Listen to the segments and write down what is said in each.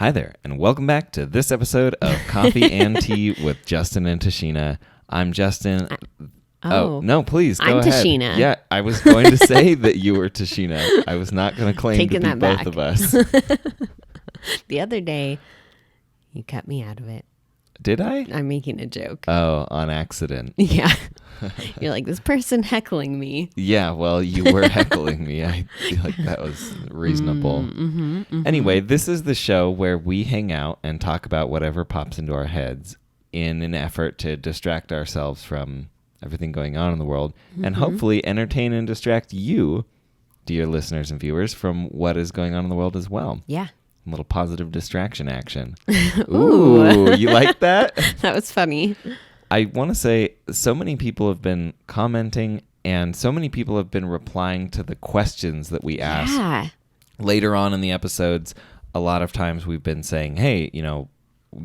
Hi there, and welcome back to this episode of Coffee and Tea with Justin and Tashina. I'm Justin. No, please go ahead. I'm Tashina. Yeah, I was going to say that you were Tashina. I was not going to claim Taking to be that both back. of us. The other day, you cut me out of it. Did I? I'm making a joke. Oh, on accident. Yeah. You're like, this person heckling me. Yeah, well, you were heckling me. I feel like that was reasonable. Anyway, this is the show where we hang out and talk about whatever pops into our heads in an effort to distract ourselves from everything going on in the world and hopefully entertain and distract you, dear listeners and viewers, from what is going on in the world as well. Yeah. A little positive distraction action. Ooh. You like that? That was funny. I want to say so many people have been commenting and so many people have been replying to the questions that we ask. Yeah. Later on in the episodes, a lot of times we've been saying, hey,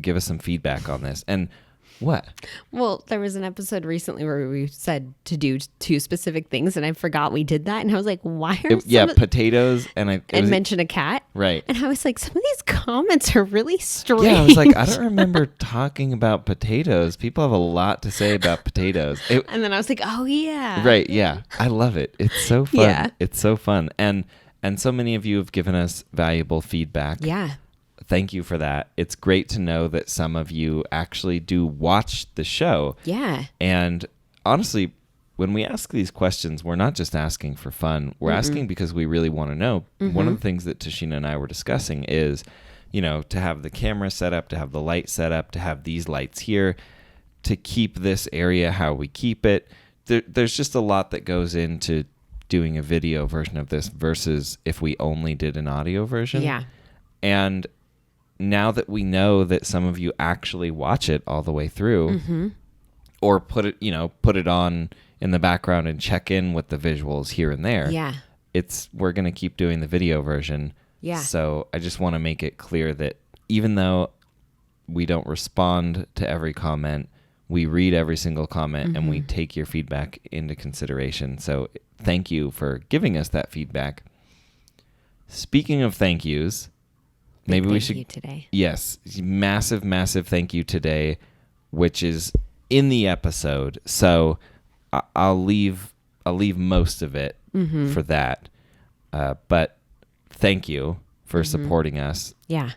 give us some feedback on this. And what? Well, there was an episode recently where we said to do two specific things, and I forgot we did that. And I was like, why are potatoes and mention a cat. Right. And I was like, some of these comments are really strange. Yeah, I was like, I don't remember talking about potatoes. People have a lot to say about potatoes. And then I was like, oh, yeah. Right, yeah. I love it. It's so fun. Yeah. It's so fun. And so many of you have given us valuable feedback. Yeah. Thank you for that. It's great to know that some of you actually do watch the show. Yeah. And honestly, when we ask these questions, we're not just asking for fun. We're asking because we really want to know. One of the things that Tashina and I were discussing is, to have the camera set up, to have the light set up, to have these lights here, to keep this area how we keep it. There's just a lot that goes into doing a video version of this versus if we only did an audio version. Yeah. And now that we know that some of you actually watch it all the way through or put it on in the background and check in with the visuals here and there. Yeah. We're going to keep doing the video version. Yeah. So I just want to make it clear that even though we don't respond to every comment, we read every single comment and we take your feedback into consideration. So thank you for giving us that feedback. Speaking of thank yous, maybe we should. Thank you today. Yes, massive, massive thank you today, which is in the episode. So I'll leave most of it for that. But thank you for supporting us. Yeah.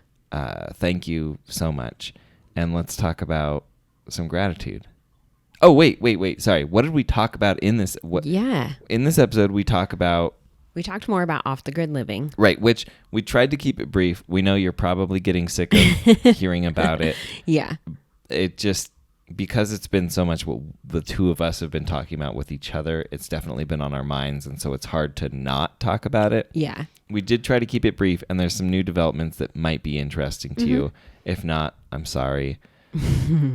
Thank you so much. And let's talk about some gratitude. Oh, wait. Sorry. What did we talk about in this? In this episode, we talked more about off-the-grid living. Right, which we tried to keep it brief. We know you're probably getting sick of hearing about it. Yeah. It just, because it's been so much what the two of us have been talking about with each other, it's definitely been on our minds, and so it's hard to not talk about it. Yeah. We did try to keep it brief, and there's some new developments that might be interesting to you. If not, I'm sorry.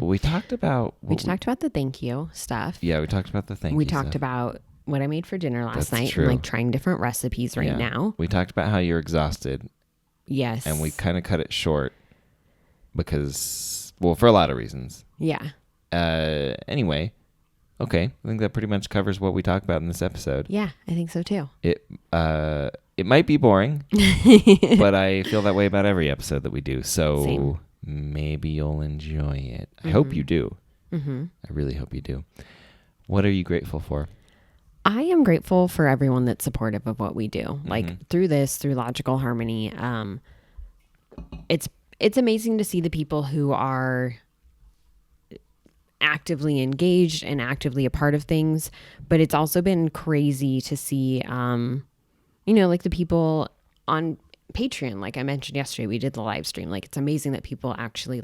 We talked about the thank you stuff. Yeah, we talked about the thank you We stuff. talked about what I made for dinner last night. True. And trying different recipes now. We talked about how you're exhausted. Yes. And we kind of cut it short because, for a lot of reasons. Yeah. Anyway, okay. I think that pretty much covers what we talked about in this episode. Yeah, I think so too. It might be boring, but I feel that way about every episode that we do. So Same. Maybe you'll enjoy it. I hope you do. I really hope you do. What are you grateful for? I am grateful for everyone that's supportive of what we do. Like through Logical Harmony, it's amazing to see the people who are actively engaged and actively a part of things, but it's also been crazy to see, like the people on Patreon. Like I mentioned yesterday, we did the live stream. Like it's amazing that people actually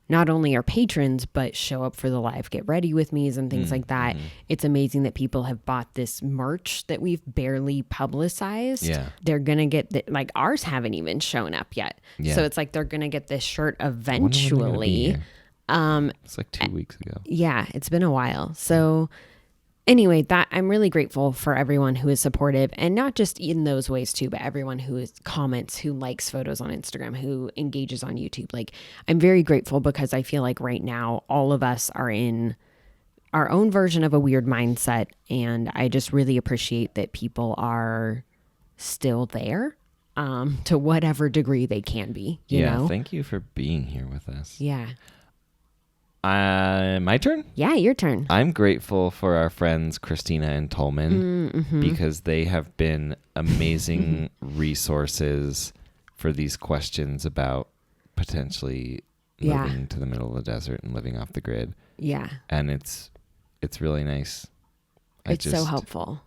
not only are patrons, but show up for the live get ready with me's and things like that. It's amazing that people have bought this merch that we've barely publicized. Yeah. They're going to get ours haven't even shown up yet. Yeah. So it's like, they're going to get this shirt I wonder when they're gonna be eventually. here. It's like 2 weeks ago. Yeah, it's been a while. So anyway, I'm really grateful for everyone who is supportive, and not just in those ways too, but everyone who comments, who likes photos on Instagram, who engages on YouTube. Like I'm very grateful because I feel like right now all of us are in our own version of a weird mindset. And I just really appreciate that people are still there to whatever degree they can be, you know? Thank you for being here with us. Yeah. My turn? Yeah, your turn. I'm grateful for our friends Christina and Tolman because they have been amazing resources for these questions about potentially moving to the middle of the desert and living off the grid. Yeah. And it's really nice. It's so helpful.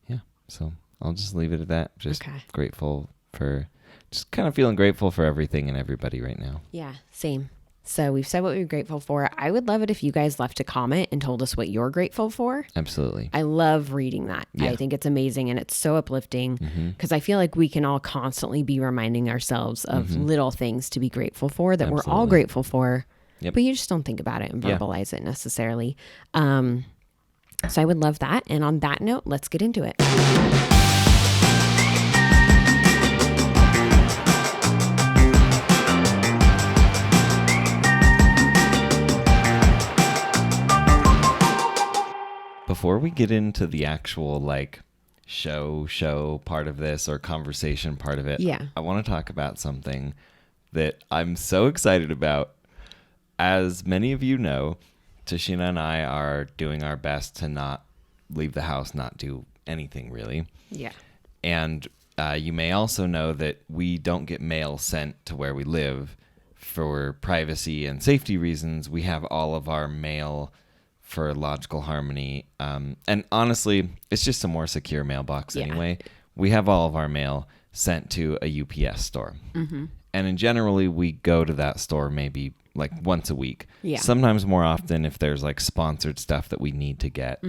Yeah. So I'll just leave it at that. Just grateful for, just kind of feeling grateful for everything and everybody right now. Yeah, same. So we've said what we're grateful for. I would love it if you guys left a comment and told us what you're grateful for. Absolutely. I love reading that. Yeah. I think it's amazing and it's so uplifting because I feel like we can all constantly be reminding ourselves of little things to be grateful for that we're all grateful for, but you just don't think about it and verbalize it necessarily. So I would love that. And on that note, let's get into it. Before we get into the actual show part of this or conversation part of it, I want to talk about something that I'm so excited about. As many of you know, Tashina and I are doing our best to not leave the house, not do anything really. Yeah. And you may also know that we don't get mail sent to where we live for privacy and safety reasons. We have all of our mail for logical harmony. And honestly, it's just a more secure mailbox anyway. We have all of our mail sent to a UPS store. And in generally, we go to that store maybe like once a week. Yeah. Sometimes more often if there's like sponsored stuff that we need to get.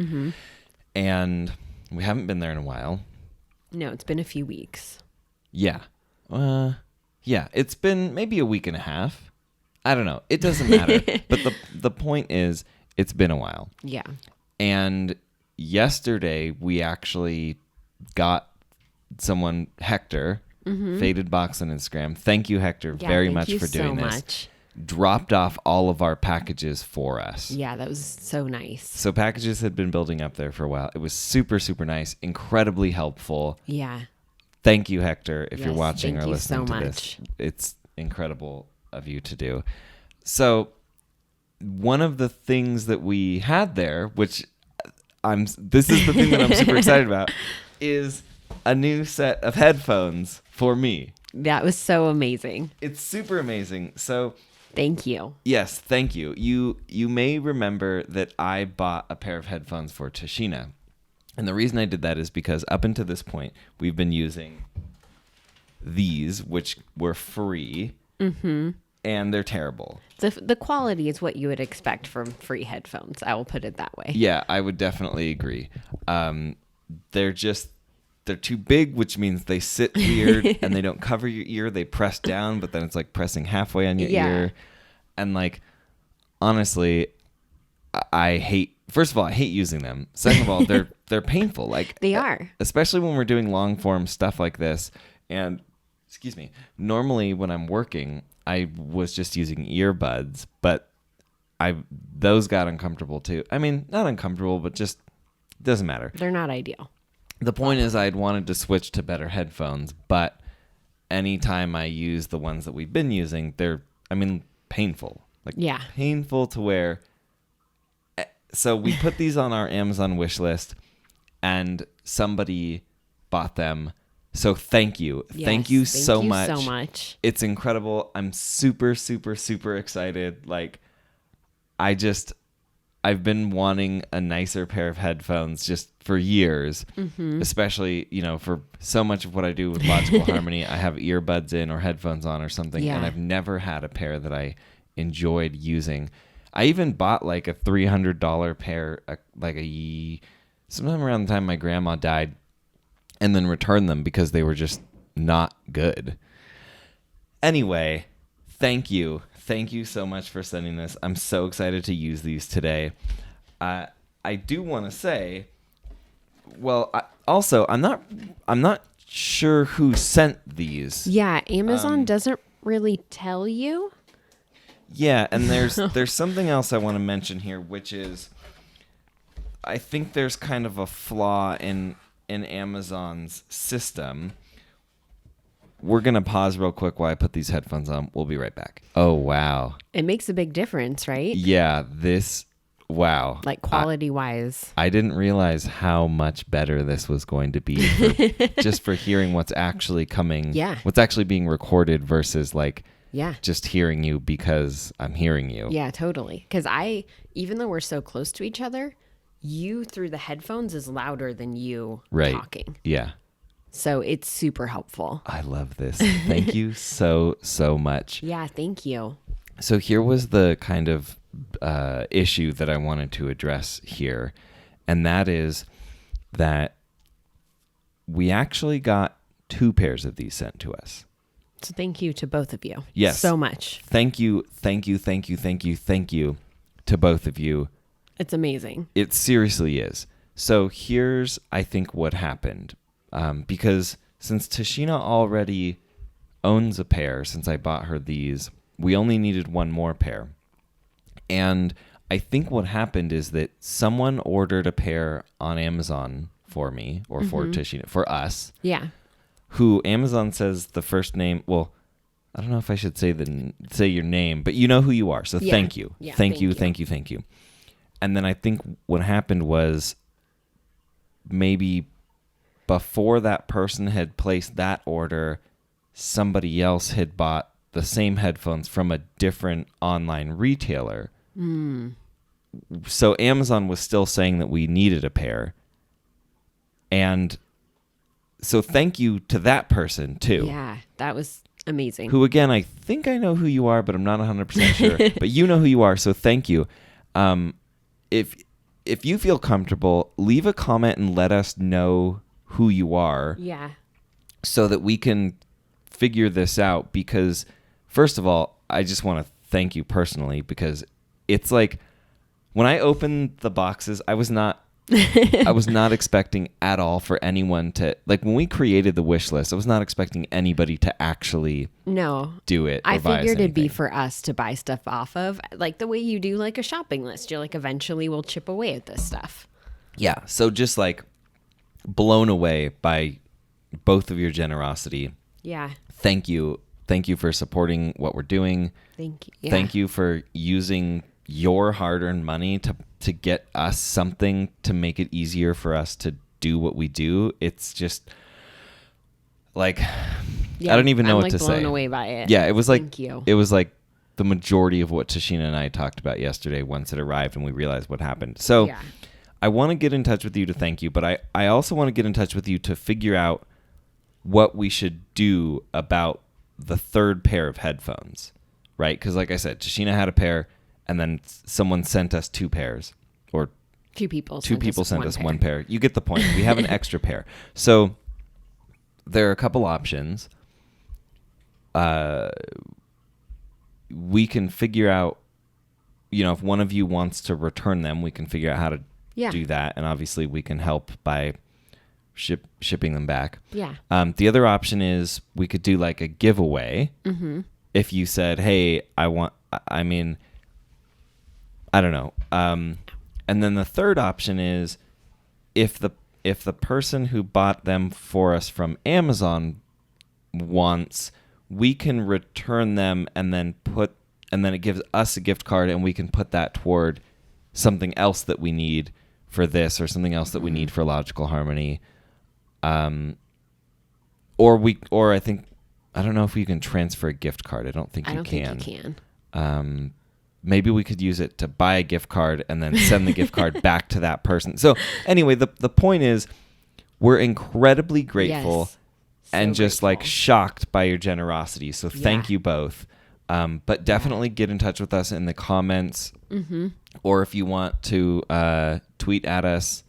And we haven't been there in a while. No, it's been a few weeks. Yeah. It's been maybe a week and a half. I don't know. It doesn't matter. But the point is, it's been a while. Yeah. And yesterday we actually got someone, Hector, Faded Box on Instagram. Thank you, Hector, very much for doing this. Much. Dropped off all of our packages for us. Yeah, that was so nice. So packages had been building up there for a while. It was super, super nice, incredibly helpful. Yeah. Thank you, Hector, if you're watching or listening to this. It's incredible of you to do. So one of the things that we had there, which this is the thing that I'm super excited about, is a new set of headphones for me. That was so amazing. It's super amazing. So thank you. Yes, thank you. You may remember that I bought a pair of headphones for Tashina. And the reason I did that is because up until this point, we've been using these, which were free. And they're terrible. The quality is what you would expect from free headphones. I will put it that way. Yeah, I would definitely agree. They're too big, which means they sit weird and they don't cover your ear. They press down, but then it's like pressing halfway on your ear. And like, honestly, first of all, I hate using them. Second of all, they're painful. Like they are. Especially when we're doing long form stuff like this. And excuse me, normally when I'm working, I was just using earbuds, but those got uncomfortable too. I mean, not uncomfortable, but just doesn't matter. They're not ideal. The point is I'd wanted to switch to better headphones, but anytime I use the ones that we've been using, they're, painful. Like painful to wear. So we put these on our Amazon wish list and somebody bought them. So thank you. Yes, thank you so much. Thank you so much. It's incredible. I'm super, super, super excited. Like, I've been wanting a nicer pair of headphones just for years, especially, for so much of what I do with logical harmony. I have earbuds in or headphones on or something, and I've never had a pair that I enjoyed using. I even bought like a $300 pair, sometime around the time my grandma died, and then returned them because they were just not good. Anyway, thank you. Thank you so much for sending this. I'm so excited to use these today. I do want to say, I'm not sure who sent these. Yeah, Amazon doesn't really tell you. Yeah, and there's something else I want to mention here, which is I think there's kind of a flaw in Amazon's system we're going to pause real quick while I put these headphones on. We'll be right back. Oh, wow. It makes a big difference, right? Yeah, wow. Like quality wise. I didn't realize how much better this was going to be just for hearing what's actually coming. Yeah. What's actually being recorded versus like Yeah. just hearing you because I'm hearing you. Yeah, totally. Because even though we're so close to each other, you through the headphones is louder than you talking. Yeah. So it's super helpful. I love this. Thank you so much. Yeah, thank you. So here was the kind of issue that I wanted to address here. And that is that we actually got 2 pairs of these sent to us. So thank you to both of you. Yes. So much. Thank you to both of you. It's amazing. It seriously is. So here's, I think, what happened. Because since Tashina already owns a pair, since I bought her these, we only needed 1 more pair. And I think what happened is that someone ordered a pair on Amazon for me, or for Tashina, for us. Yeah. Who Amazon says the first name, well, I don't know if I should say your name, but you know who you are. So thank you. Yeah, thank you. And then I think what happened was maybe before that person had placed that order, somebody else had bought the same headphones from a different online retailer. So Amazon was still saying that we needed a pair. And so thank you to that person too. Yeah, that was amazing. Who, again, I think I know who you are, but I'm not 100% sure. But you know who you are, so thank you. If you feel comfortable, leave a comment and let us know who you are. Yeah. So that we can figure this out. Because, first of all, I just want to thank you personally, because it's like when I opened the boxes, I was not expecting at all for anyone to, like, when we created the wish list, I was not expecting anybody to actually do it. I figured it'd be for us to buy stuff off of, like the way you do like a shopping list. You're like, eventually we'll chip away at this stuff. Yeah. So just like blown away by both of your generosity. Yeah. Thank you. Thank you for supporting what we're doing. Thank you. Yeah. Thank you for using your hard-earned money to get us something to make it easier for us to do what we do. It's just like, I don't even know what to say. I'm blown away by it. Yeah, it was like, thank you. It was like the majority of what Tashina and I talked about yesterday once it arrived and we realized what happened. So yeah. I want to get in touch with you to thank you, but I also want to get in touch with you to figure out what we should do about the 3rd pair of headphones, right? Because like I said, Tashina had a pair, and then someone sent us 2 pairs, or 2 people sent us 1 pair. You get the point. We have an extra pair. So there are a couple options. We can figure out, if one of you wants to return them, we can figure out how to do that. And obviously we can help by shipping them back. Yeah. The other option is we could do like a giveaway. Mm-hmm. If you said, hey, I don't know. And then the third option is if the person who bought them for us from Amazon wants, we can return them and then it gives us a gift card and we can put that toward something else that we need for this or something else that we need for Logical Harmony. Or I think, I don't know if we can transfer a gift card. I don't think you can. Maybe we could use it to buy a gift card and then send the gift card back to that person. So anyway, the point is we're incredibly grateful and just like shocked by your generosity. So thank you both. But definitely get in touch with us in the comments, or if you want to tweet at us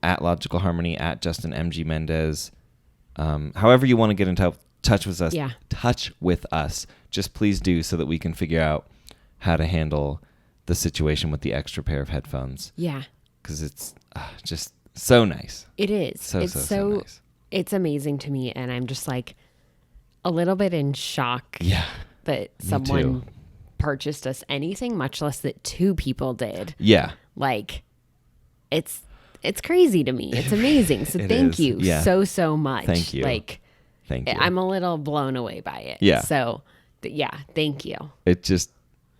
at Logical Harmony, at Justin MG Mendez. However you want to get in touch with us, just please do, so that we can figure out how to handle the situation with the extra pair of headphones. Yeah. Because it's just so nice. It is. So nice. It's amazing to me, and I'm just like a little bit in shock that someone purchased us anything, much less that 2 people did. Yeah. Like, it's crazy to me. It's amazing. So thank you so much. Thank you. Thank you. I'm a little blown away by it. Yeah. So, yeah, thank you. It just,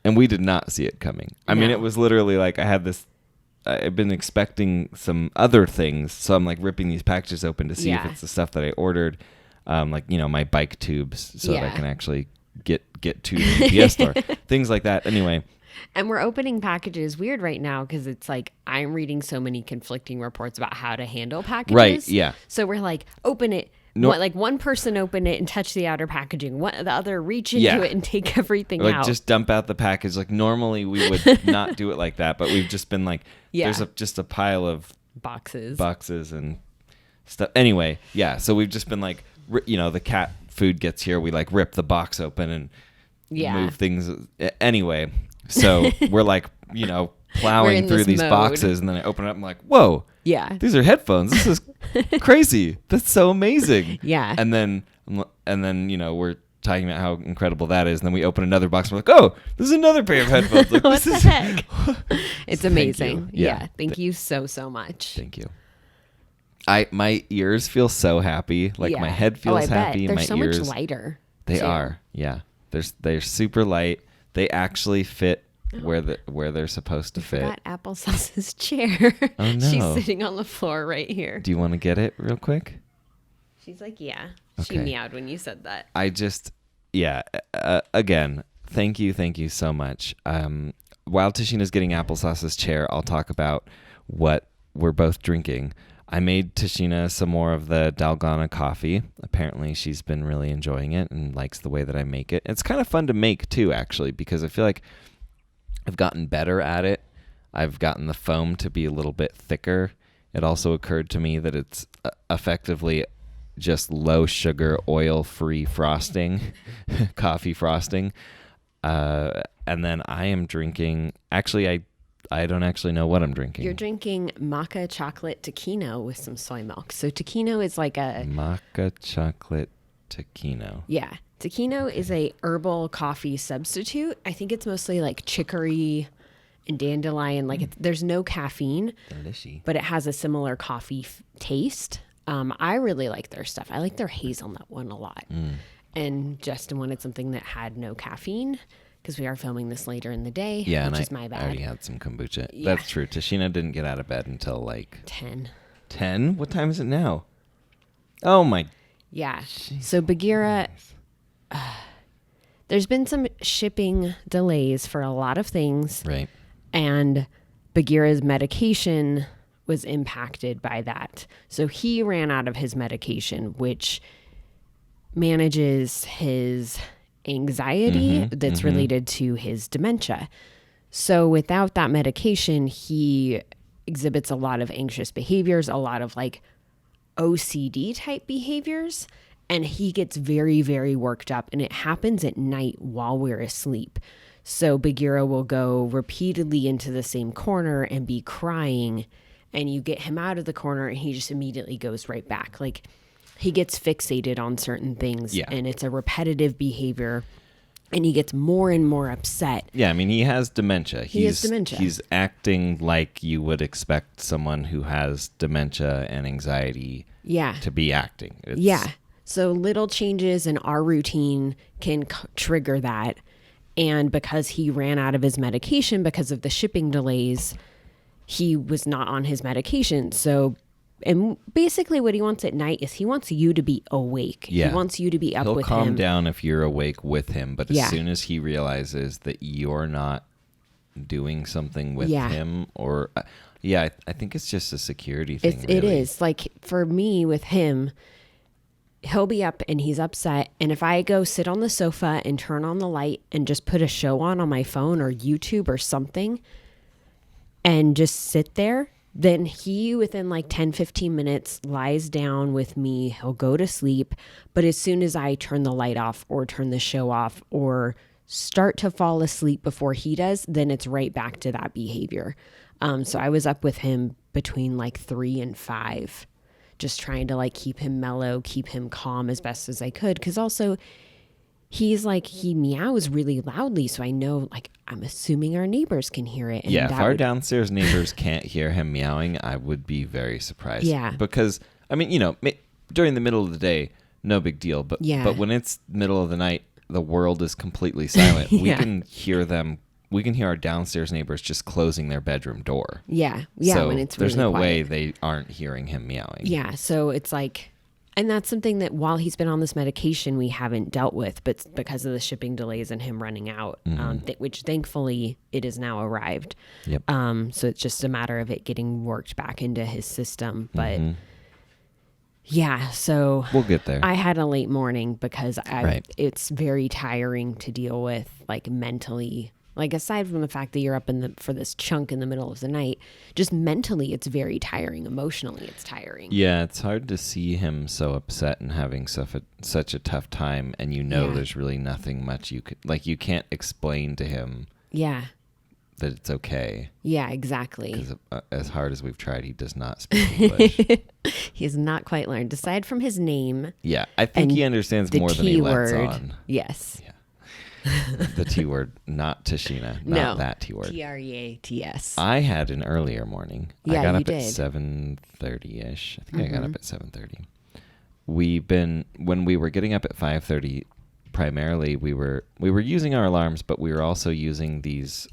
and we did not see it coming. I mean, it was literally like I've been expecting some other things. So I'm like ripping these packages open to see if it's the stuff that I ordered. Like, my bike tubes so that I can actually get to the UPS store. Things like that. Anyway. And we're opening packages weird right now because it's like I'm reading so many conflicting reports about how to handle packages. Right, yeah. So we're like, open it. No. Like one person open it and touch the outer packaging. The other reach into it and take everything out. Just dump out the package. Like normally we would not do it like that, but we've just been like, there's just a pile of boxes and stuff. Anyway, yeah. So we've just been like, the cat food gets here. We like rip the box open and move things. Anyway. So we're like, plowing through these boxes, and then I open it up. I'm like, whoa, these are headphones. This is crazy. That's so amazing. Yeah. And then we're talking about how incredible that is, and then we open another box. And we're like, oh, this is another pair of headphones. Like, what the heck? It's amazing. Thank you. Yeah. Thank you so much. Thank you. My ears feel so happy. Like my head feels happy. They're my so ears, much lighter. They are. Yeah. They're super light. They actually fit where they're supposed to fit. Forgot Applesauce's chair. Oh no. She's sitting on the floor right here. Do you want to get it real quick? She's like, yeah. Okay. She meowed when you said that. Again, thank you so much. While Tashina's getting Applesauce's chair, I'll talk about what we're both drinking. I made Tashina some more of the Dalgona coffee. Apparently she's been really enjoying it and likes the way that I make it. It's kind of fun to make too, actually, because I feel like I've gotten better at it. I've gotten the foam to be a little bit thicker. It also occurred to me that it's effectively just low sugar, oil-free frosting, coffee frosting. And then I am drinking, actually, I don't actually know what I'm drinking. You're drinking maca chocolate taquino with some soy milk. So taquino is like a... Maca chocolate taquino. Yeah. Taquino is a herbal coffee substitute. I think it's mostly like chicory and dandelion. Like there's no caffeine. Delicious. But it has a similar coffee taste. I really like their stuff. I like their hazelnut one a lot. And Justin wanted something that had no caffeine, because we are filming this later in the day, which is my bad. I already had some kombucha. Yeah. That's true. Tashina didn't get out of bed until like 10. 10? What time is it now? Oh my. Yeah. So Bagheera, there's been some shipping delays for a lot of things. Right. And Bagheera's medication was impacted by that. So he ran out of his medication, which manages his anxiety that's related to his dementia. So without that medication, he exhibits a lot of anxious behaviors, a lot of like OCD type behaviors, and he gets very, very worked up, and it happens at night while we're asleep. So Bagheera will go repeatedly into the same corner and be crying, and you get him out of the corner and he just immediately goes right back. Like he gets fixated on certain things, and it's a repetitive behavior, and he gets more and more upset. Yeah, I mean, he has dementia. He has dementia. He's acting like you would expect someone who has dementia and anxiety to be acting. So little changes in our routine can trigger that. And because he ran out of his medication because of the shipping delays, he was not on his medication. So, and basically what he wants at night is he wants you to be awake. Yeah. He wants you to be up with him. He'll calm down if you're awake with him, but as soon as he realizes that you're not doing something with him, or I think it's just a security thing. It is. Like for me with him, he'll be up and he's upset, and if I go sit on the sofa and turn on the light and just put a show on my phone or YouTube or something and just sit there, then he, within like 10-15 minutes, lies down with me. He'll go to sleep. But as soon as I turn the light off or turn the show off or start to fall asleep before he does, then it's right back to that behavior. So I was up with him between like 3 and 5, just trying to like keep him mellow, keep him calm as best as I could. Because also he's like, he meows really loudly. So I know, like, I'm assuming our neighbors can hear it. And if our downstairs neighbors can't hear him meowing, I would be very surprised. Yeah. Because, I mean, during the middle of the day, no big deal. But Yeah. but when it's middle of the night, the world is completely silent. We Yeah. can hear them. We can hear our downstairs neighbors just closing their bedroom door. Yeah. So when it's there's really no quiet. way they aren't hearing him meowing. Yeah. So it's like, and that's something that while he's been on this medication, we haven't dealt with, but because of the shipping delays and him running out, which thankfully it has now arrived. Yep. So it's just a matter of it getting worked back into his system. But yeah, so We'll get there. I had a late morning because Right. it's very tiring to deal with, like mentally. Like aside from the fact that you're up for this chunk in the middle of the night, just mentally it's very tiring. Emotionally, it's tiring. Yeah, it's hard to see him so upset and having such a tough time, and Yeah. there's really nothing much you could you can't explain to him Yeah. that it's okay. Yeah, exactly. Because as hard as we've tried, he does not speak English. He has not quite learned. Aside from his name, Yeah, I think and he understands the more than he T lets word. on. Yes. Yeah. The T word, not Tashina, not No. that T word. TREATS. I had an earlier morning. Yeah, I got you up at did. 7:30ish. I think I got up at 7:30. When we were getting up at 5:30, primarily we were using our alarms, but we were also using these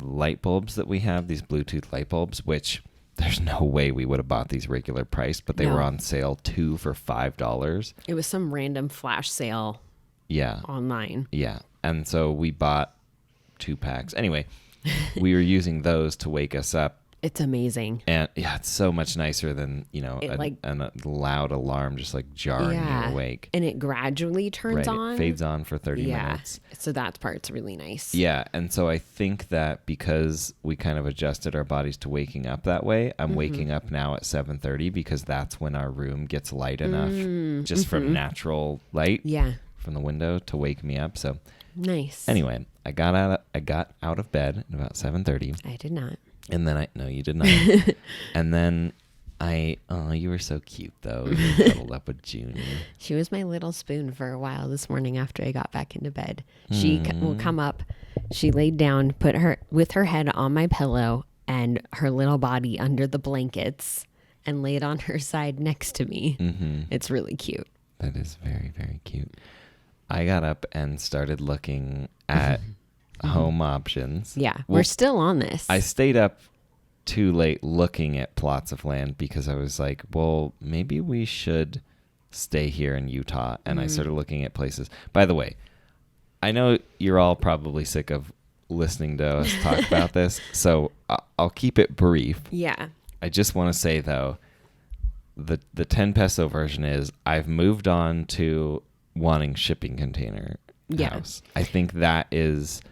light bulbs that we have, these Bluetooth light bulbs, which there's no way we would have bought these regular price, but they No. were on sale 2 for $5. It was some random flash sale Yeah. online. Yeah. And so we bought 2 packs. Anyway, we were using those to wake us up. It's amazing. And yeah, it's so much nicer than, It, a loud alarm just jarring you awake. And it gradually turns Right. on. It fades on for 30 minutes. So that part's really nice. Yeah. And so I think that because we kind of adjusted our bodies to waking up that way, I'm waking up now at 7:30 because that's when our room gets light enough just from natural light Yeah. from the window to wake me up. So Nice. anyway, I got out of bed at about 7:30. I did not. And then no, you did not. And then you were so cute though. You cuddled up with Junie. She was my little spoon for a while this morning after I got back into bed. She will come up. She laid down, put her with her head on my pillow and her little body under the blankets and laid on her side next to me. Mm-hmm. It's really cute. That is very, very cute. I got up and started looking at home options. Yeah, Well, we're still on this. I stayed up too late looking at plots of land because I was like, well, maybe we should stay here in Utah. And I started looking at places. By the way, I know you're all probably sick of listening to us talk about this, so I'll keep it brief. Yeah. I just want to say, though, the 10 peso version is I've moved on to wanting shipping container house. I think that is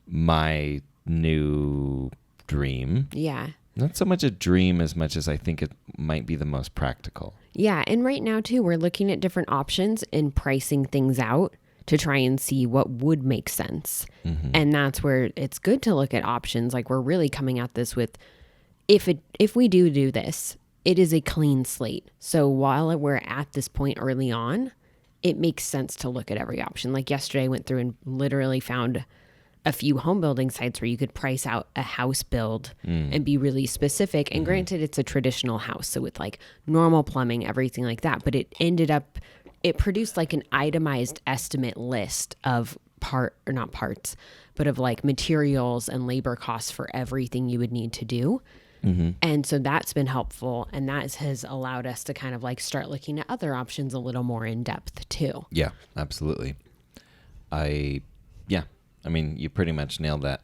my new dream. Yeah. Not so much a dream as much as I think it might be the most practical. Yeah. And right now, too, we're looking at different options and pricing things out to try and see what would make sense. Mm-hmm. And that's where it's good to look at options. Like we're really coming at this with if we do this, it is a clean slate. So while we're at this point early on, it makes sense to look at every option. Like yesterday, I went through and literally found a few home building sites where you could price out a house build and be really specific. And granted, it's a traditional house, so with like normal plumbing, everything like that. But it produced like an itemized estimate list of of like materials and labor costs for everything you would need to do. Mm-hmm. And so that's been helpful. And that has allowed us to kind of like start looking at other options a little more in depth too. Yeah, absolutely. I mean, you pretty much nailed that.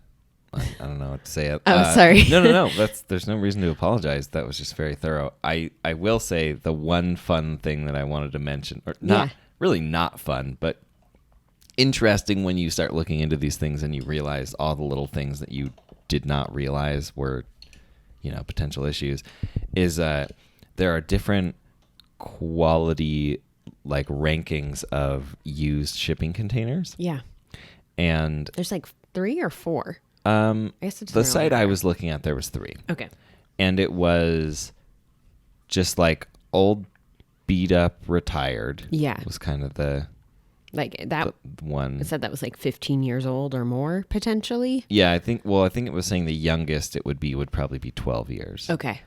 I don't know what to say. Sorry. No. There's no reason to apologize. That was just very thorough. I will say the one fun thing that I wanted to mention, or really not fun, but interesting when you start looking into these things and you realize all the little things that you did not realize were, potential issues, is there are different quality like rankings of used shipping containers. Yeah. And there's like 3 or 4. I guess it's the site I was looking at, there was 3. Okay. And it was just like old, beat up, retired. Yeah. Was kind of the one. It said that was like 15 years old or more potentially. Yeah, I think it was saying the youngest it would probably be 12 years. Okay.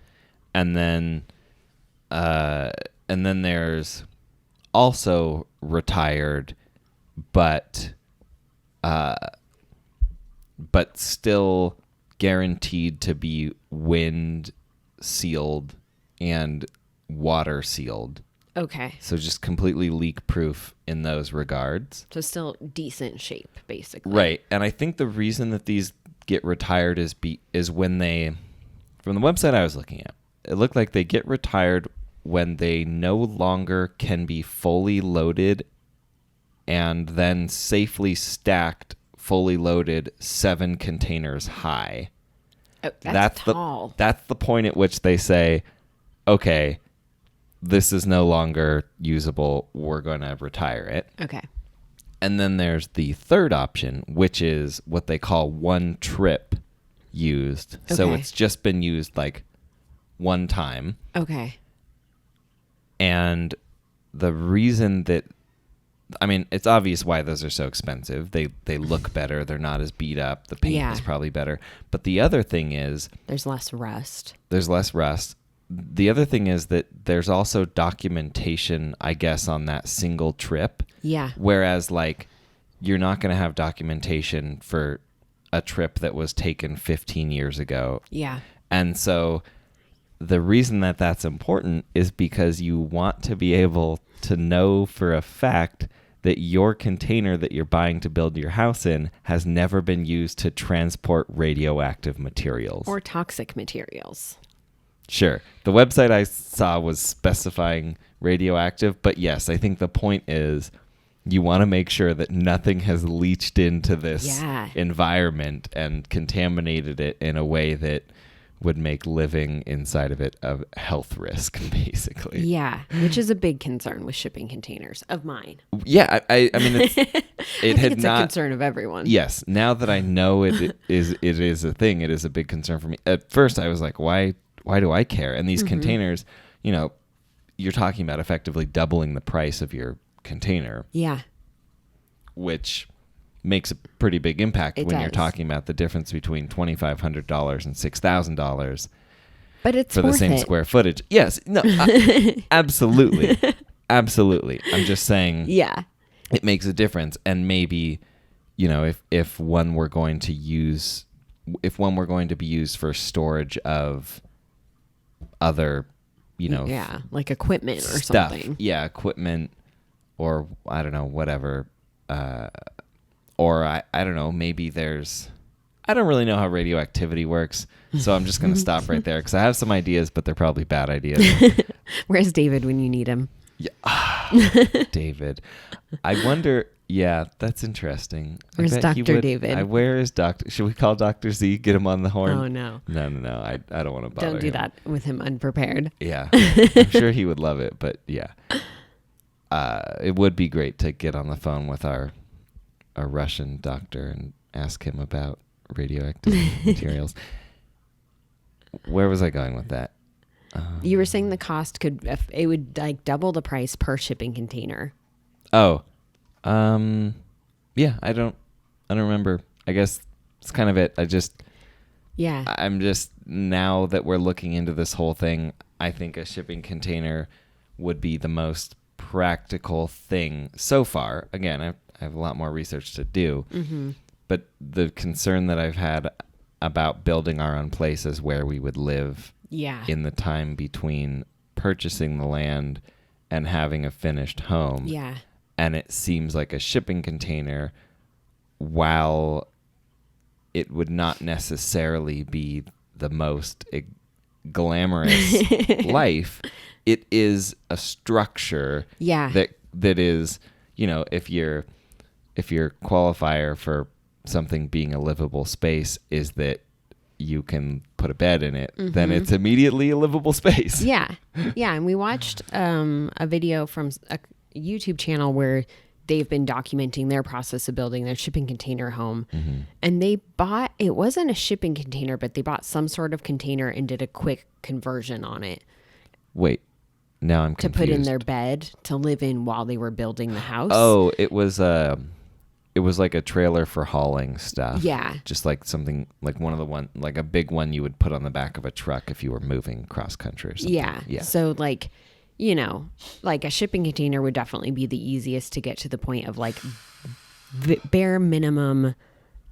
And then And then there's also retired, but still guaranteed to be wind sealed and water sealed. Okay. So just completely leak proof in those regards. So still decent shape, basically. Right. And I think the reason that these get retired is when they, from the website I was looking at, it looked like they get retired when they no longer can be fully loaded and then safely stacked, fully loaded 7 containers high. Oh, that's tall. That's the point at which they say, okay, this is no longer usable. We're going to retire it. Okay. And then there's the third option, which is what they call one trip used. Okay. So it's just been used like one time. Okay. And the reason that, I mean, it's obvious why those are so expensive. They look better. They're not as beat up. The paint is probably better. But the other thing is... There's less rust. The other thing is that there's also documentation, I guess, on that single trip. Yeah. Whereas, like, you're not going to have documentation for a trip that was taken 15 years ago. Yeah. And so the reason that that's important is because you want to be able to know for a fact that your container that you're buying to build your house in has never been used to transport radioactive materials. Or toxic materials. Sure. The website I saw was specifying radioactive, but yes, I think the point is you want to make sure that nothing has leached into this environment and contaminated it in a way that would make living inside of it a health risk, basically. Yeah, which is a big concern with shipping containers of mine. Yeah, I mean, it's a concern of everyone. Yes, now that I know it is a thing, it is a big concern for me. At first, I was like, why do I care? And these containers, you know, you're talking about effectively doubling the price of your container. Yeah. Which makes a pretty big impact when you're talking about the difference between $2,500 and $6,000. But it's for the same square footage. Yes. No. Absolutely. Absolutely. I'm just saying. Yeah. It makes a difference, and maybe, you know, if one were going to be used for storage of other, you know, like equipment or stuff. Something. Yeah, equipment, or I don't know, whatever. Or I don't know, maybe I don't really know how radioactivity works, so I'm just going to stop right there because I have some ideas, but they're probably bad ideas. Where's David when you need him? Yeah, David. I wonder. Yeah, that's interesting. Where's Dr. David? Where is Dr. Should we call Dr. Z? Get him on the horn? Oh, no. No. I don't want to bother him. Don't do that with him unprepared. Yeah. I'm sure he would love it, but yeah. It would be great to get on the phone with our Russian doctor and ask him about radioactive materials. Where was I going with that? You were saying the cost it would like double the price per shipping container. Oh. Yeah, I don't remember. I guess it's kind of it. I'm just, now that we're looking into this whole thing, I think a shipping container would be the most practical thing so far. Again, I have a lot more research to do, but the concern that I've had about building our own places where we would live in the time between purchasing the land and having a finished home. Yeah. And it seems like a shipping container, while it would not necessarily be the most glamorous life, it is a structure that is, you know, if your qualifier for something being a livable space is that you can put a bed in it, then it's immediately a livable space. Yeah. Yeah. And we watched a video from a YouTube channel where they've been documenting their process of building their shipping container home. And they bought, it wasn't a shipping container, but they bought some sort of container and did a quick conversion on it. Wait, now I'm confused. To put in their bed to live in while they were building the house. Oh, it was like a trailer for hauling stuff. Yeah. Just like something like like a big one you would put on the back of a truck if you were moving cross country or something. Yeah. So like you know, like a shipping container would definitely be the easiest to get to the point of like bare minimum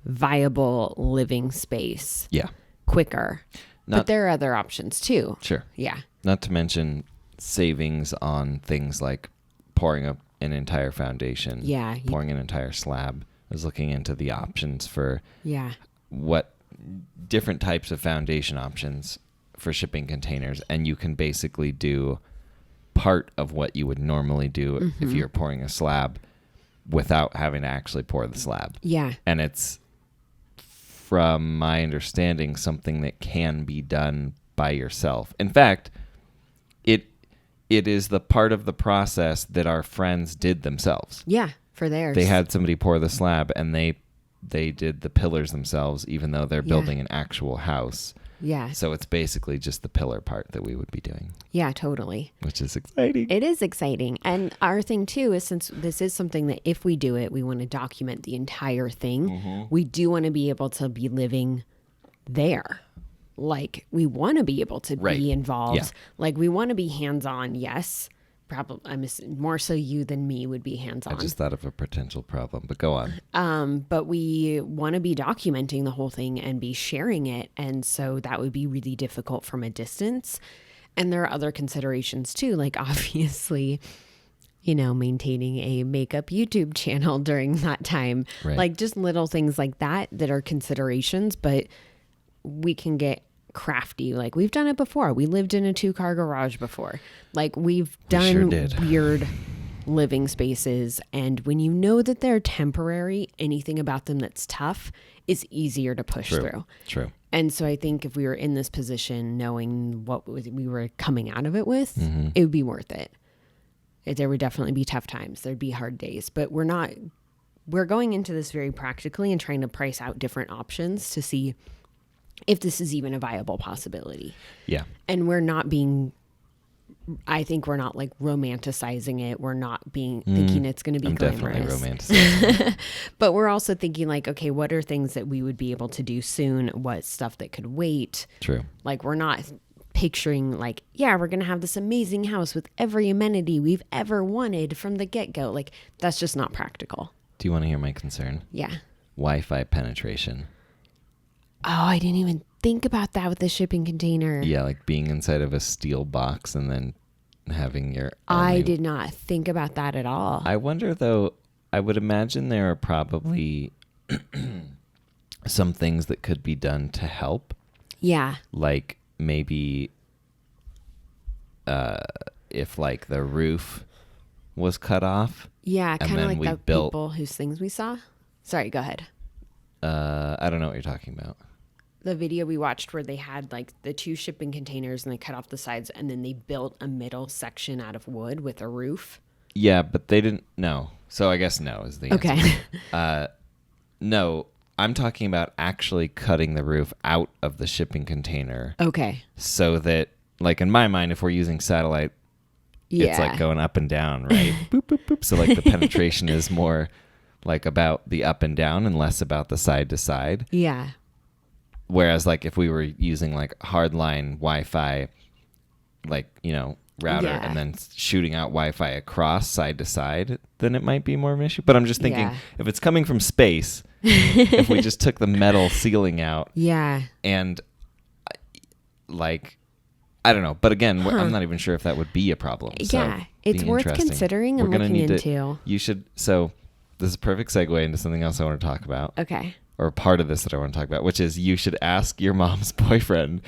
viable living space. Yeah. Quicker. But there are other options too. Sure. Yeah. Not to mention savings on things like pouring up an entire foundation. Yeah. Pouring an entire slab. I was looking into the options for what different types of foundation options for shipping containers, and you can basically do part of what you would normally do if you're pouring a slab without having to actually pour the slab. Yeah. And it's, from my understanding, something that can be done by yourself. In fact, it is the part of the process that our friends did themselves. Yeah, for theirs. They had somebody pour the slab, and they did the pillars themselves, even though they're building an actual house. Yeah. So it's basically just the pillar part that we would be doing. Yeah, totally. Which is exciting. It is exciting. And our thing too is, since this is something that if we do it, we want to document the entire thing. We do want to be able to be living there. Like, we want to be able to be involved. Yeah. Like, we want to be hands-on. Yes. Probably, more so you than me would be hands-on. I just thought of a potential problem, but go on. But we want to be documenting the whole thing and be sharing it. And so that would be really difficult from a distance. And there are other considerations too, like obviously, you know, maintaining a makeup YouTube channel during that time. Right. Like just little things like that are considerations, but we can get crafty. Like, we've done it before. We lived in a 2-car garage before. Like, we've done weird living spaces, and when you know that they're temporary, anything about them that's tough is easier to push through. True. And so I think if we were in this position, knowing what we were coming out of it with, it would be worth it. There would definitely be tough times. There'd be hard days, but we're going into this very practically and trying to price out different options to see if this is even a viable possibility. Yeah. And I think we're not like romanticizing it. We're not thinking it's going to be glamorous. Definitely romanticizing it. But we're also thinking like, okay, what are things that we would be able to do soon? What's stuff that could wait? True. Like, we're not picturing like, yeah, we're going to have this amazing house with every amenity we've ever wanted from the get-go. Like, that's just not practical. Do you want to hear my concern? Yeah. Wi-Fi penetration. Oh, I didn't even think about that with the shipping container. Yeah, like being inside of a steel box and then having your... I did not think about that at all. I wonder, though, I would imagine there are probably some things that could be done to help. Yeah. Like maybe if like the roof was cut off. Yeah, kind of like the built, people whose things we saw. Sorry, go ahead. I don't know what you're talking about. The video we watched where they had like the 2 shipping containers and they cut off the sides and then they built a middle section out of wood with a roof. Yeah, but they didn't. No. So I guess no is the answer. Okay. No, I'm talking about actually cutting the roof out of the shipping container. Okay. So that, like, in my mind, if we're using satellite, it's like going up and down, right? Boop, boop, boop. So like the penetration is more like about the up and down and less about the side to side. Yeah. Whereas like if we were using like hardline Wi-Fi, like, you know, router and then shooting out Wi-Fi across side to side, then it might be more of an issue. But I'm just thinking if it's coming from space, if we just took the metal ceiling out and like, I don't know. But again, I'm not even sure if that would be a problem. Yeah, so it's worth considering and looking into. You should. So this is a perfect segue into something else I want to talk about. Okay. Or part of this that I want to talk about, which is you should ask your mom's boyfriend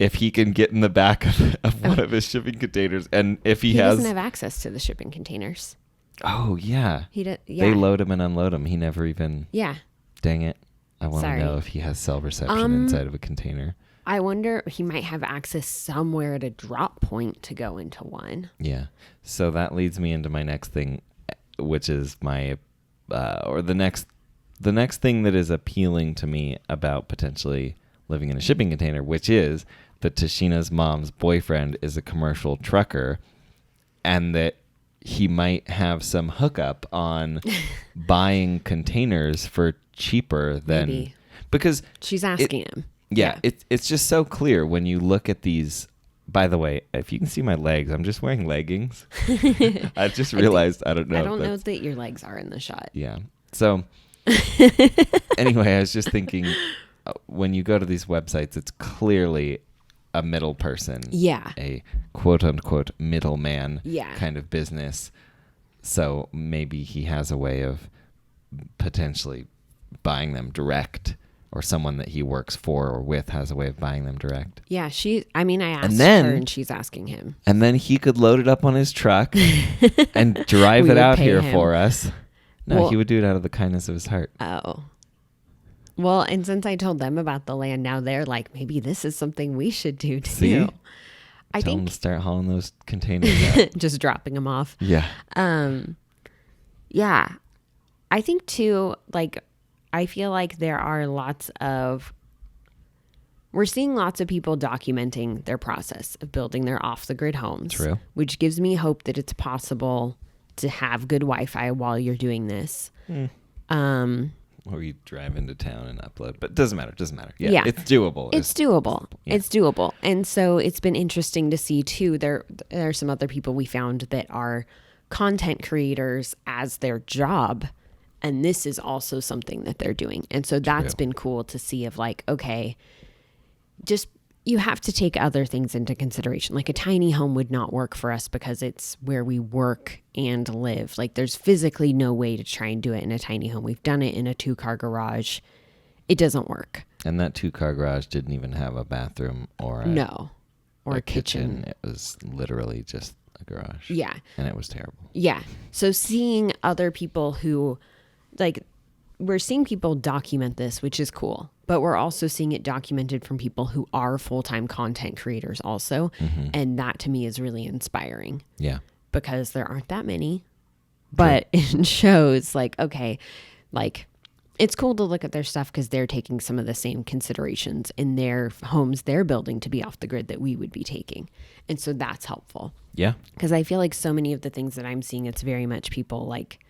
if he can get in the back of one of his shipping containers, and if he has... doesn't have access to the shipping containers. Oh, yeah. Yeah. They load him and unload him. He never even... Yeah. Dang it. I want to know if he has cell reception inside of a container. I wonder, he might have access somewhere at a drop point to go into one. Yeah. So that leads me into my next thing, which is my... the next thing that is appealing to me about potentially living in a shipping container, which is that Tashina's mom's boyfriend is a commercial trucker, and that he might have some hookup on buying containers for cheaper than... Maybe. Because... She's asking him. Yeah, it's just so clear when you look at these by the way, if you can see my legs, I'm just wearing leggings. I just realized, I don't know. I don't know that your legs are in the shot. Yeah. So anyway, I was just thinking, when you go to these websites, it's clearly a middle person. Yeah. A quote unquote middleman Yeah. kind of business. So maybe he has a way of potentially buying them direct, or someone that he works for or with has a way of buying them direct. Yeah, I asked then, her and she's asking him. And then he could load it up on his truck and drive it out here for us. No, he would do it out of the kindness of his heart. Oh. Well, and since I told them about the land, now they're like, maybe this is something we should do too. See? I Tell think them to start hauling those containers out. just dropping them off. Yeah. Yeah. I think too, like, I feel like we're seeing lots of people documenting their process of building their off-the-grid homes. True. Which gives me hope that it's possible to have good Wi-Fi while you're doing this. Or you drive into town and upload. But it doesn't matter. Yeah. It's doable. It's doable. Yeah. It's doable. And so it's been interesting to see too. There are some other people we found that are content creators as their job. And this is also something that they're doing. And so that's been cool to see of like, okay, just you have to take other things into consideration. Like a tiny home would not work for us because it's where we work and live. Like there's physically no way to try and do it in a tiny home. We've done it in a 2-car garage. It doesn't work. And that 2-car garage didn't even have a bathroom or a kitchen. It was literally just a garage. Yeah. And it was terrible. Yeah. So seeing other people who, like, we're seeing people document this, which is cool, but we're also seeing it documented from people who are full-time content creators also. Mm-hmm. And that to me is really inspiring. Yeah. Because there aren't that many, but it shows like, okay, like it's cool to look at their stuff because they're taking some of the same considerations in their homes they're building to be off the grid that we would be taking. And so that's helpful. Yeah. Because I feel like so many of the things that I'm seeing, it's very much people like,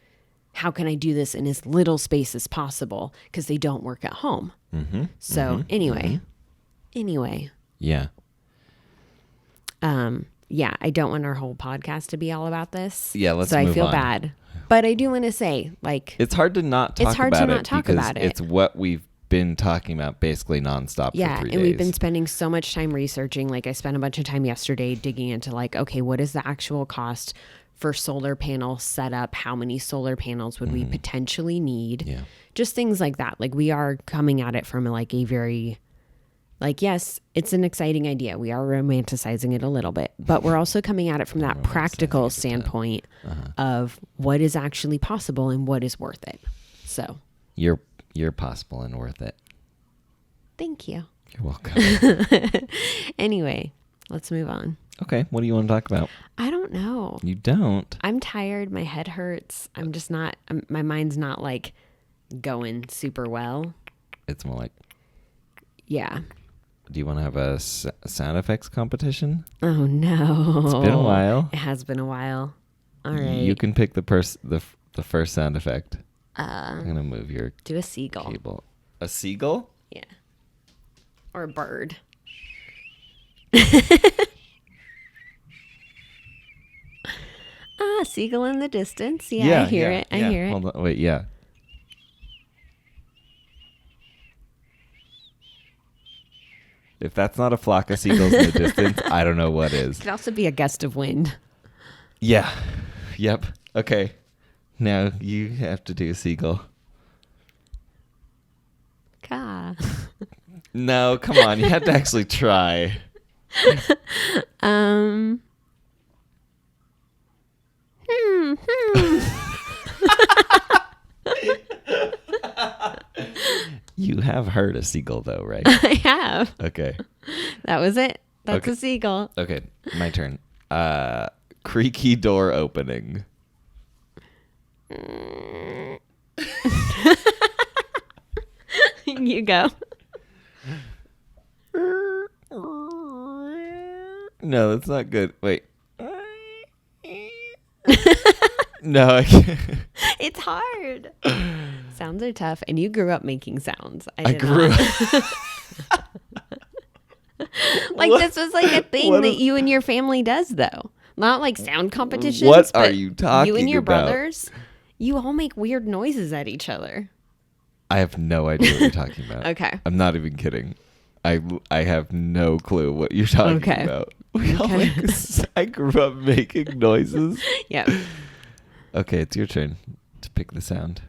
how can I do this in as little space as possible? Because they don't work at home. Mm-hmm. So anyway. Yeah. Yeah, I don't want our whole podcast to be all about this. Yeah, let's move on. So I feel on. Bad. But I do want to say, like... It's hard to not talk about it. It's what we've been talking about basically nonstop for 3 days. Yeah, and we've been spending so much time researching. Like I spent a bunch of time yesterday digging into like, okay, what is the actual cost for solar panel setup? How many solar panels would we potentially need? Yeah. Just things like that. Like we are coming at it from like a very... Like, yes, it's an exciting idea. We are romanticizing it a little bit, but we're also coming at it from that practical standpoint of what is actually possible and what is worth it. So you're possible and worth it. Thank you. You're welcome. Anyway, let's move on. Okay. What do you want to talk about? I don't know. You don't? I'm tired. My head hurts. I'm just not, my mind's not like going super well. It's more like. Yeah. Do you want to have a sound effects competition? Oh, no. It's been a while. It has been a while. All right. You can pick the first sound effect. I'm going to move your do a seagull. Cable. A seagull? Yeah. Or a bird. Seagull in the distance. Yeah, I hear it. I hear it. Hold on. Wait, yeah. If that's not a flock of seagulls in the distance, I don't know what is. It could also be a gust of wind. Yeah. Yep. Okay. Now you have to do a seagull. Ka. No, come on. You have to actually try. You have heard a seagull, though, right? I have. Okay. That was it. That's okay. A seagull. Okay, my turn. Creaky door opening. You go. No, that's not good. Wait. No, I can't. It's hard. Sounds are tough. And you grew up making sounds. I grew up. Like What? this was like a thing What that is- you and your family does though. Not like sound competitions. What are but you talking You and your about? brothers, you all make weird noises at each other. I have no idea what you're talking about. Okay. I'm not even kidding. I have no clue what you're talking Okay. about. I grew up making noises. Yeah. Okay, it's your turn to pick the sound.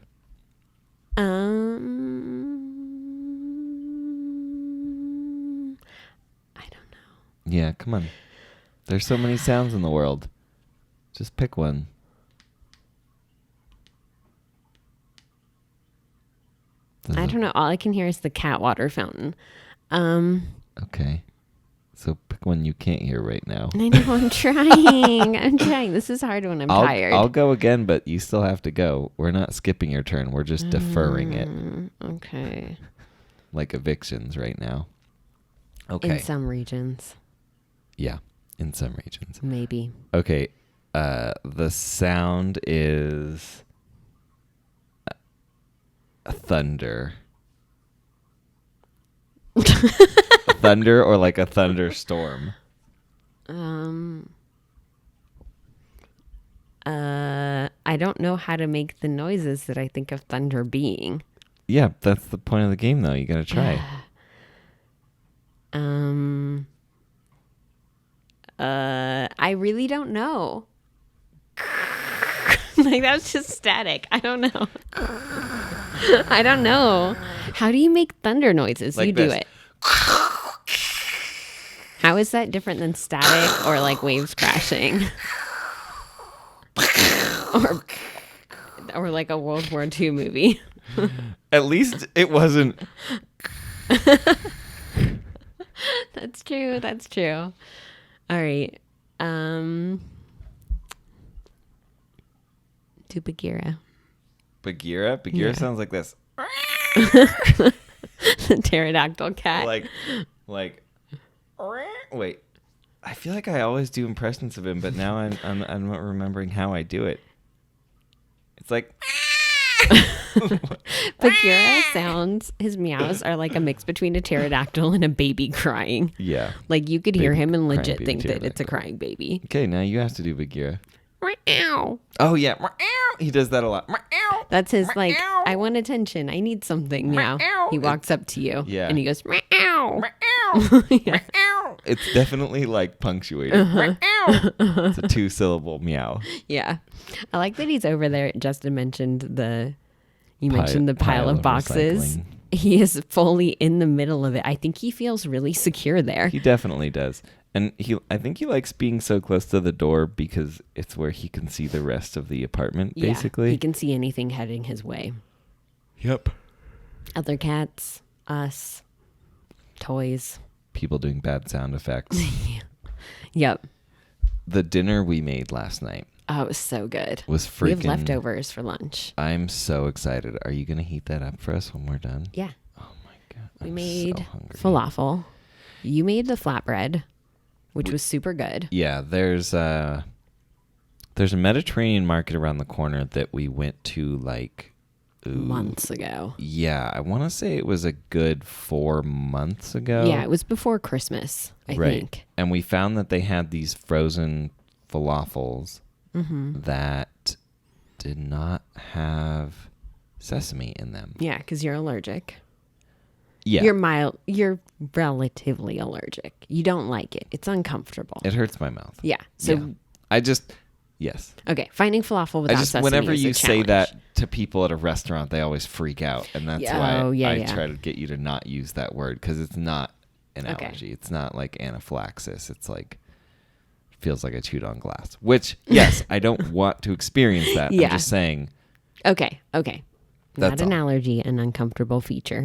I don't know. Yeah, come on. There's so many sounds in the world. Just pick one. I don't know. All I can hear is the cat water fountain. Okay. So pick one you can't hear right now. I know. I'm trying. I'm trying. This is hard when I'm tired. I'll go again, but you still have to go. We're not skipping your turn. We're just deferring it. Okay. Like evictions right now. Okay. In some regions, Yeah, in some regions. maybe. Okay. The sound is thunder. Thunder or like a thunderstorm. I don't know how to make the noises that I think of thunder being. Yeah, that's the point of the game though. You gotta try. I really don't know. Like that's just static. I don't know. I don't know. How do you make thunder noises? Like you do this. it. How is that different than static or like waves crashing? or like a World War II movie. At least it wasn't. That's true. That's true. All right. Do Bagheera. Bagheera? Bagheera Yeah. sounds like this. The pterodactyl cat. Like. Wait. I feel like I always do impressions of him, but now I'm not remembering how I do it. It's like. Bagheera sounds, his meows are like a mix between a pterodactyl and a baby crying. Yeah. Like you could hear Baby him and crying legit baby think that it's a pterodactyl. crying baby. Okay, now you have to do Bagheera. Meow. Oh yeah, he does that a lot. That's his like, I want attention. I need something meow. He walks up to you Yeah. and he goes meow. Yeah. It's definitely like punctuated. It's a 2-syllable meow. Yeah. I like that he's over there. Justin mentioned you mentioned the pile of boxes. recycling. He is fully in the middle of it. I think he feels really secure there. He definitely does. And I think he likes being so close to the door because it's where he can see the rest of the apartment, Yeah, basically. he can see anything heading his way. Yep. Other cats, us, toys. People doing bad sound effects. Yep. The dinner we made last night Oh, it was so good. was freaking... We have leftovers for lunch. I'm so excited. Are you going to heat that up for us when we're done? Yeah. Oh my God. We I'm made so hungry. falafel. You made the flatbread, which was super good. Yeah, there's a Mediterranean market around the corner that we went to like Months ago. Yeah, I want to say it was a good 4 months ago. Yeah, it was before Christmas, I think. And we found that they had these frozen falafels that did not have sesame in them. Yeah, because you're allergic. Yeah. You're relatively allergic. You don't like it. It's uncomfortable. It hurts my mouth. Yeah. So, Yeah. Yes. okay, finding falafel without sesame whenever is a you say challenge. that to people at a restaurant, they always freak out. And that's why I try to get you to not use that word because it's not an allergy. It's not like anaphylaxis. It's like, feels like I chewed on glass. Which, yes, I don't want to experience that. Yeah. I'm just saying. Okay. Not That's an all. allergy, an uncomfortable feature.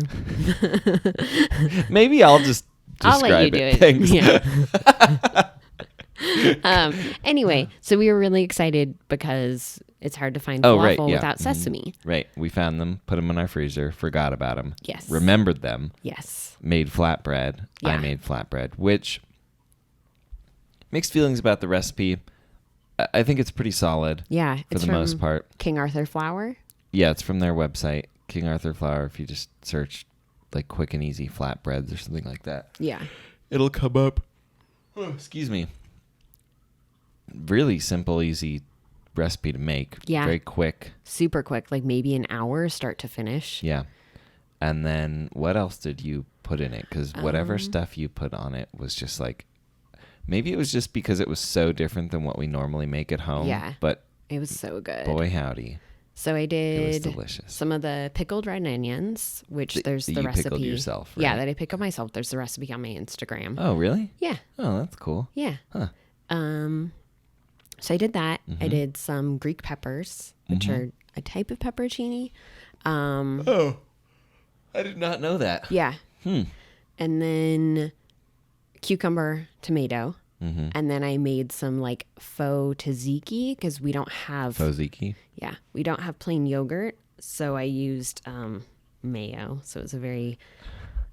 Maybe I'll just I'll describe let you do it. Thanks. Yeah. Anyway, so we were really excited because it's hard to find falafel without sesame. Right. We found them, put them in our freezer, forgot about them. Yes. Remembered them. Yes. Made flatbread. I Yeah. made flatbread, which mixed feelings about the recipe. I think it's pretty solid. Yeah. For It's the from most part. King Arthur flour. Yeah, it's from their website, King Arthur Flour. If you just search like quick and easy flatbreads or something like that, Yeah. it'll come up. Excuse me. Really simple, easy recipe to make. Yeah. Very quick. Super quick, like maybe an hour start to finish. Yeah. And then what else did you put in it? Because whatever stuff you put on it was just like, maybe it was just because it was so different than what we normally make at home. Yeah. But it was so good. Boy, howdy. So I did It was delicious. some of the pickled red onions, which there's the you recipe. pickled yourself, right? Yeah, that I pickled myself. There's the recipe on my Instagram. Oh, really? Yeah. Oh, that's cool. Yeah. Huh. So I did that. I did some Greek peppers, which are a type of pepperoncini. Oh, I did not know that. Yeah. And then cucumber, tomato. And then I made some like faux tzatziki because we don't have Tzatziki? Yeah, we don't have plain yogurt, so I used mayo. So it's a very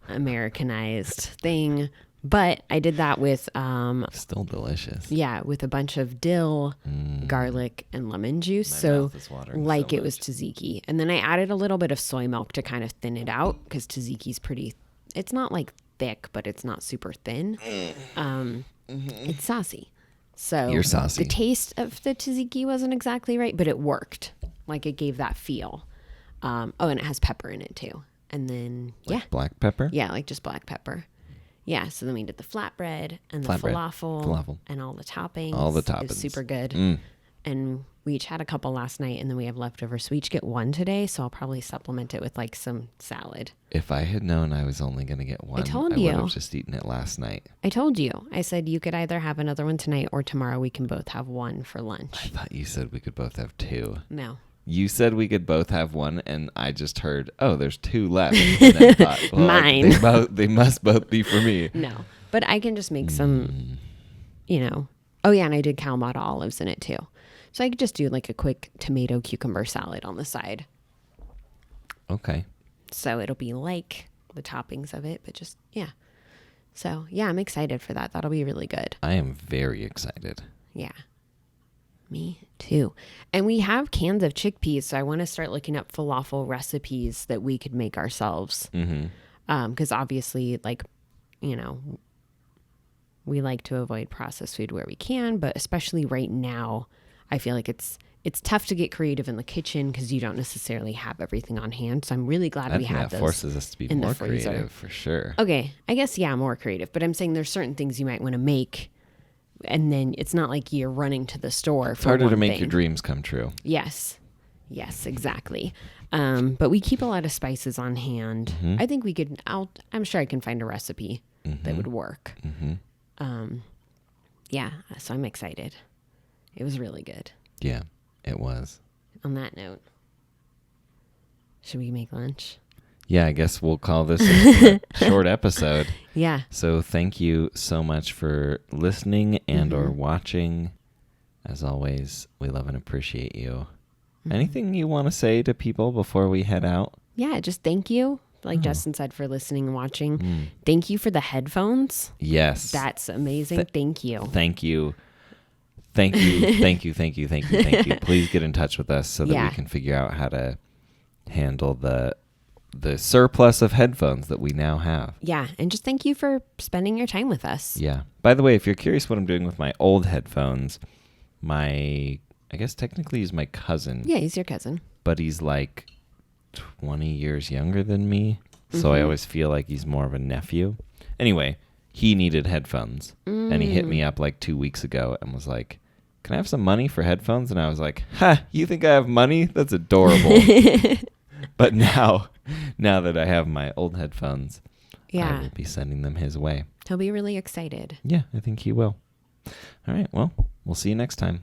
Americanized thing. But I did that with Still delicious. yeah, with a bunch of dill, garlic, and lemon juice. My So mouth is watering like so it was tzatziki. And then I added a little bit of soy milk to kind of thin it out because tzatziki's pretty. It's not like thick, but it's not super thin. It's saucy. So You're saucy. The taste of the tzatziki wasn't exactly right, but it worked. Like it gave that feel. And it has pepper in it too. And then Like black pepper? yeah, like just black pepper. Yeah, so then we did the flatbread and the Flatbread. falafel and all the toppings. All the It toppings. was super good. And we each had a couple last night, and then we have leftover. So we each get one today, so I'll probably supplement it with like some salad. If I had known I was only going to get one, told I would you. have just eaten it last night. I told you. I said you could either have another one tonight or tomorrow we can both have one for I lunch. thought you said we could both have two. No. You said we could both have one, and I just heard, oh, there's two left. And then thought, well, Mine. They must both be for me. No. But I can just make some, Oh, yeah, and I did Kalamata olives in it too. So I could just do like a quick tomato cucumber salad on the side. Okay. So it'll be like the toppings of it, but just, yeah. So, yeah, I'm excited for that. That'll be really good. I am very excited. Yeah. Me too. And we have cans of chickpeas, so I want to start looking up falafel recipes that we could make ourselves. Because obviously, like, we like to avoid processed food where we can, but especially right now, I feel like it's tough to get creative in the kitchen because you don't necessarily have everything on hand. So I'm really glad we have that those. forces us to be in the more freezer. creative for sure. Okay, I guess, yeah, more creative. But I'm saying there's certain things you might want to make, and then it's not like you're running to the store. It's harder to make your dreams come true. Yes, exactly. But we keep a lot of spices on hand. I think we could. I'm sure I can find a recipe that would work. Yeah, so I'm excited. It was really good. Yeah, it was. On that note, should we make lunch? Yeah, I guess we'll call this a short episode. Yeah. So thank you so much for listening and or watching. As always, we love and appreciate you. Anything you want to say to people before we head out? Yeah, just thank you. Like Justin said, for listening and watching. Thank you for the headphones. Yes. That's amazing. Thank you. Thank you. Thank you. Thank you. Thank you. Thank you. Thank you. Please get in touch with us so that we can figure out how to handle the surplus of headphones that we now have. Yeah, and just thank you for spending your time with us. Yeah. By the way, if you're curious what I'm doing with my old headphones, I guess technically he's my cousin. Yeah, he's your cousin. But he's like 20 years younger than me. So I always feel like he's more of a nephew. Anyway, he needed headphones. And he hit me up like 2 weeks ago and was like, can I have some money for headphones? And I was like, ha, you think I have money? That's adorable. But now that I have my old headphones, I will be sending them his way. He'll be really excited. Yeah, I think he will. All right, well, we'll see you next time.